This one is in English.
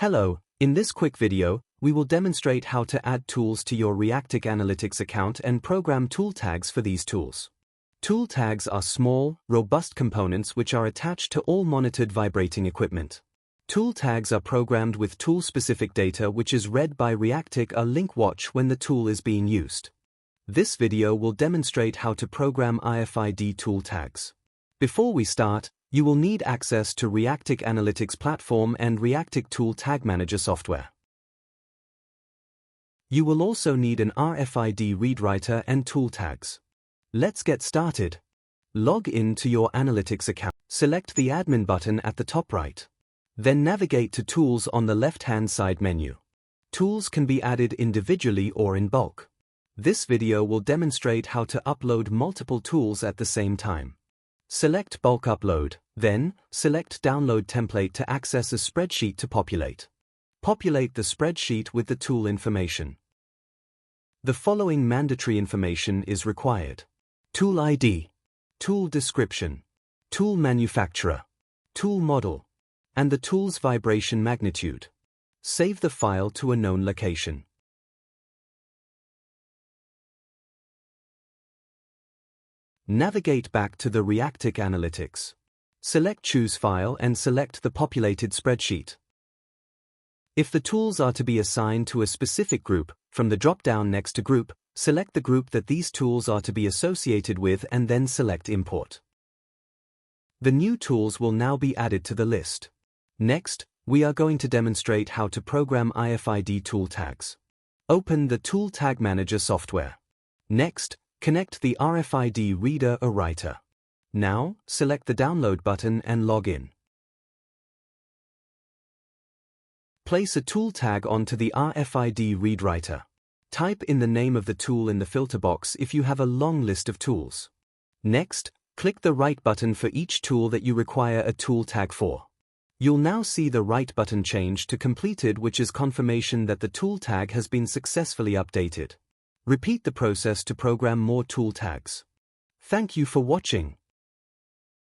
Hello, in this quick video, we will demonstrate how to add tools to your Reactec Analytics account and program tool tags for these tools. Tool tags are small, robust components which are attached to all monitored vibrating equipment. Tool tags are programmed with tool-specific data which is read by Reactec a link watch when the tool is being used. This video will demonstrate how to program RFID tool tags. Before we start, you will need access to Reactec Analytics platform and Reactec Tool Tag Manager software. You will also need an RFID read writer and tool tags. Let's get started. Log in to your Analytics account. Select the Admin button at the top right. Then navigate to Tools on the left-hand side menu. Tools can be added individually or in bulk. This video will demonstrate how to upload multiple tools at the same time. Select Bulk Upload, then, select Download Template to access a spreadsheet to populate. Populate the spreadsheet with the tool information. The following mandatory information is required: Tool ID, Tool Description, Tool Manufacturer, Tool Model, and the tool's vibration magnitude. Save the file to a known location. Navigate back to the Reactec Analytics. Select Choose File and select the populated spreadsheet. If the tools are to be assigned to a specific group, from the drop-down next to Group, select the group that these tools are to be associated with and then select Import. The new tools will now be added to the list. Next, we are going to demonstrate how to program RFID tool tags. Open the Tool Tag Manager software. Next, connect the RFID reader or writer. Now, select the Download button and log in. Place a tool tag onto the RFID read writer. Type in the name of the tool in the filter box if you have a long list of tools. Next, click the Write button for each tool that you require a tool tag for. You'll now see the Write button change to Completed, which is confirmation that the tool tag has been successfully updated. Repeat the process to program more tool tags. Thank you for watching.